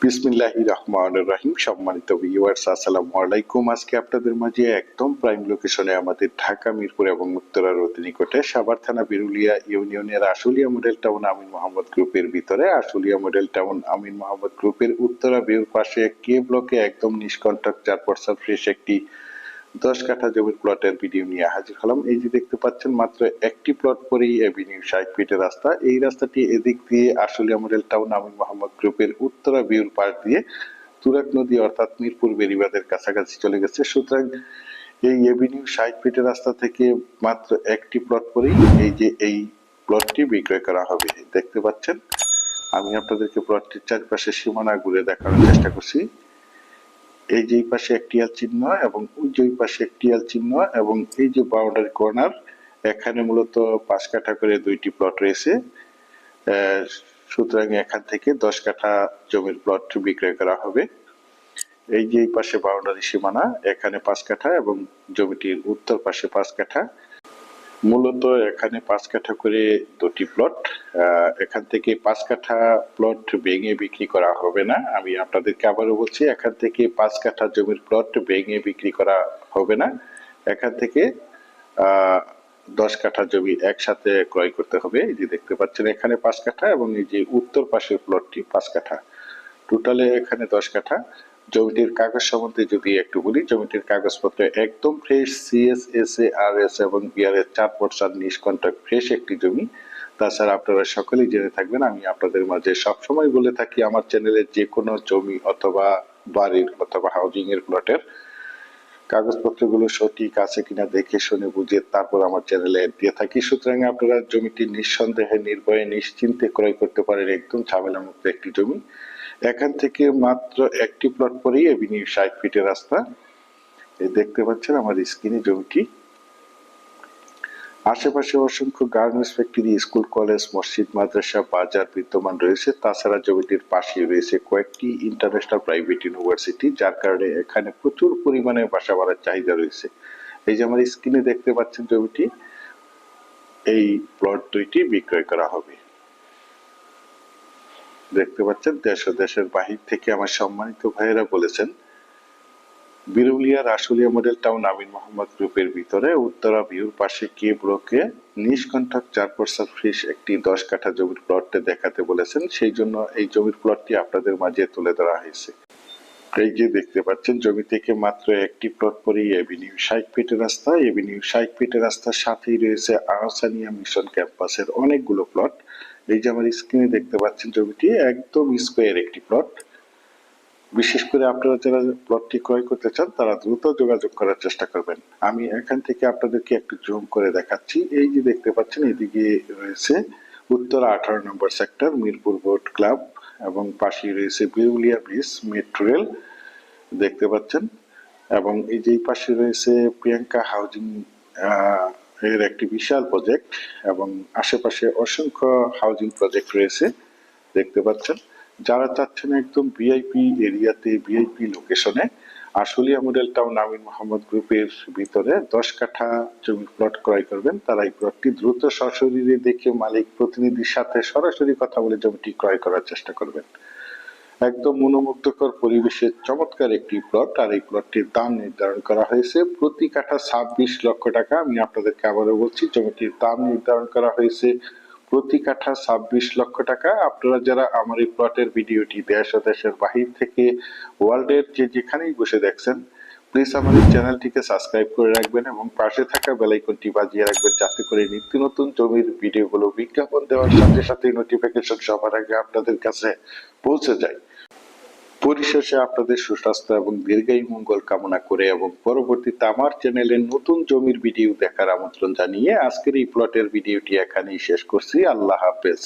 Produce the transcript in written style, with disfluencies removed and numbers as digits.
বিসমিল্লাহির রহমানির রহিম। সম্মানিত ভিউয়ার্স, আসসালামু আলাইকুম। আজকে আপনাদের মাঝে একদম প্রাইম লোকেশনে আমাদের ঢাকা মিরপুর এবং উত্তরার অতি নিকটে সাভার থানা বিরুলিয়া ইউনিয়নের আশুলিয়া মডেল টাউন আমিন মোহাম্মদ গ্রুপের ভিতরে আশুলিয়া মডেল টাউন আমিন মোহাম্মদ গ্রুপের উত্তরা ভিউর পাশে কে ব্লকে একদম নিষ্কন্টক 4% ফ্রেশ একটি 10 কাঠা জমির প্লটের ভিডিও নিয়ে হাজির হলাম। এই যে দেখতে পাচ্ছেন, মাত্র একটি প্লট পরেই এভিনিউ 60 ফিটের রাস্তা। এই রাস্তাটি এদিক দিয়ে আশুলিয়া মডেল টাউন আমিন মোহাম্মদ গ্রুপের উত্তরা ভিউর পাশ দিয়ে তুরাগ নদী অর্থাৎ মিরপুর বেড়িবাঁধের কাছাকাছি চলে গেছে। সুতরাং এই এভিনিউ 60 ফিটের রাস্তা থেকে মাত্র একটি প্লট পরেই এই প্লটটি বিক্রয় করা হবে। দেখতে পাচ্ছেন, আমি আপনাদেরকে প্লটটির চারপাশে সীমানা ঘুরে দেখানোর চেষ্টা করছি। এই যে পাশে একটি আল চিহ্ন এবং ওই যে পাশে একটি আল চিহ্ন এবং এই যে বাউন্ডারি কর্নার, এখানে মূলত 5 কাঠা করে দুইটি প্লট রয়েছে। সুতরাং এখান থেকে 10 কাঠা জমির প্লট বিক্রয় করা হবে। এই যে পাশে বাউন্ডারি সীমানা, এখানে 5 কাঠা এবং জমিটির উত্তর পাশে 5 কাঠা। মূলত এখানে 5 কাঠা করে দুটি প্লট। এখান থেকে 5 কাঠা প্লট ভেঙে বিক্রি করা হবে না। আমি আপনাদেরকে আবারও বলছি, এখান থেকে 5 কাঠা জমির প্লট ভেঙে বিক্রি করা হবে না। এখান থেকে 10 কাঠা জমি একসাথে ক্রয় করতে হবে। এই যে দেখতে পাচ্ছেন, এখানে 5 কাঠা এবং এই যে উত্তর পাশের প্লটটি 5 কাঠা, টোটালে এখানে 10 কাঠা। জমিটির কাগজ সম্বন্ধে যদি একটু বলি, জমিটির কাগজপত্র একদম ফ্রেশ, সিএসএসএ আরএস এবং বিআরএস 4% নিষ্কন্টক ফ্রেশ একটি জমি। তাছাড়া আপনারা সকলেই জেনে থাকবেন, আমি আপনাদের মাঝে সবসময় বলে থাকি, আমার চ্যানেলের যে কোনো জমি অথবা বাড়ির অথবা হাউজিং এর প্লটের কাগজপত্রগুলো সঠিক আছে কিনা দেখে শুনে বুঝে তারপর আমার চ্যানেলে দিয়ে থাকি। সুতরাং আপনারা জমিটি নিঃসন্দেহে নির্ভয়ে নিশ্চিন্তে ক্রয় করতে পারেন, একদম ঝামেলা মুক্ত একটি জমি। এখান থেকে মাত্র একটি প্লট পরেই এভিনিউ 60 ফিটের রাস্তা। এই দেখতে পাচ্ছেন আমার স্ক্রিনে জমিটি। আশেপাশে অসংখ্য গার্মেন্টস ফ্যাক্টরি, স্কুল, কলেজ, মসজিদ, মাদ্রাসা, বাজার বিদ্যমান রয়েছে। তাছাড়া জমিটির পাশেই রয়েছে কয়েকটি ইন্টারন্যাশনাল প্রাইভেট ইউনিভার্সিটি, যার কারণে এখানে প্রচুর পরিমাণে বাসা ভাড়ার চাহিদা রয়েছে। এই যে আমার স্ক্রিনে দেখতে পাচ্ছেন জমিটি, এই প্লট দুইটি বিক্রয় করা হবে। দেখতে পাচ্ছেন, দেশ ও দেশের বাহির থেকে আমার সম্মানিত ভাইয়েরা বলেছেন, বিরুলিয়ার আশুলিয়া মডেল টাউন আমিন মোহাম্মদ গ্রুপের ভিতরে উত্তরা ভিউর পাশে কে ব্লকে নিষ্কন্টক 4% ফ্রেশ একটি 10 কাঠা জমির প্লটটা দেখাতে বলেছেন। সেই জন্য এই জমির প্লটটি আপনাদের মাঝে তুলে ধরা হয়েছে। এই যে দেখতে পাচ্ছেন, জমি থেকে মাত্র একটি প্লট পরেই এভিনিউ 60 ফিটের রাস্তা। এভিনিউ 60 ফিটের রাস্তার সাথেই রয়েছে আহসানিয়া মিশন ক্যাম্পাসের অনেকগুলো প্লট। এই যে আমার স্ক্রিনে দেখতে পাচ্ছেন জমিটি একদম স্কোয়ার একটি প্লট। বিশেষ করে আপনারা যারা প্লটটি ক্রয় করতে চান তারা দ্রুত যোগাযোগ করার চেষ্টা করবেন। আমি এখান থেকে আপনাদেরকে একটু জুম করে দেখাচ্ছি। এই যে দেখতে পাচ্ছেন, এদিকে রয়েছে উত্তরা 18 নম্বর সেক্টর মিরপুর বোট ক্লাব এবং পাশেই রয়েছে বিরুলিয়া ব্রিজ মেট্রো রেল দেখতে পাচ্ছেন, এবং এই যে পাশে রয়েছে প্রিয়াঙ্কা হাউজিং এর একটি বিশাল প্রজেক্ট এবং আশেপাশে অসংখ্য হাউজিং প্রজেক্ট রয়েছে দেখতে পাচ্ছেন। যারা চাচ্ছেন একদম ভিআইপি এরিয়াতে, ভিআইপি লোকেশনে আশুলিয়া মডেল টাউন আমিন মোহাম্মদ গ্রুপের ভিতরে 10 কাঠা জমি প্লট ক্রয় করবেন, তারা এই প্লটটি দ্রুত সশরীরে দেখে মালিক প্রতিনিধির সাথে সরাসরি কথা বলে জমিটি ক্রয় করার চেষ্টা করবেন। একদম মনোমুগ্ধকর পরিবেশের চমৎকার একটি প্লট, আর এই প্লটটির দাম নির্ধারণ করা হয়েছে প্রতি কাঠা 26 লক্ষ টাকা। আমি আপনাদেরকে আবারও বলছি, জমিটির দাম নির্ধারণ করা হয়েছে প্রতি কাঠা 26 লক্ষ টাকা। আপনারা যারা আমার এই প্লটের ভিডিওটি দেশ ও দেশের বাহির থেকে ওয়ার্ল্ডের যেখানেই বসে দেখছেন, প্লিজ আমার এই চ্যানেলটিকে সাবস্ক্রাইব করে রাখবেন এবং পাশে থাকা বেল আইকনটি বাজিয়ে রাখবেন, যাতে করে নিত্য নতুন জমির ভিডিওগুলো বিজ্ঞাপন দেওয়ার সাথে সাথে নোটিফিকেশন সবার আগে আপনাদের কাছে পৌঁছে যায়। পরিশেষে আপনাদের সুস্বাস্থ্য এবং দীর্ঘায়ু মঙ্গল কামনা করে এবং পরবর্তীতে আমার চ্যানেলের নতুন জমির ভিডিও দেখার আমন্ত্রণ জানিয়ে আজকের এই প্লটের ভিডিওটি এখানেই শেষ করছি। আল্লাহ হাফেজ।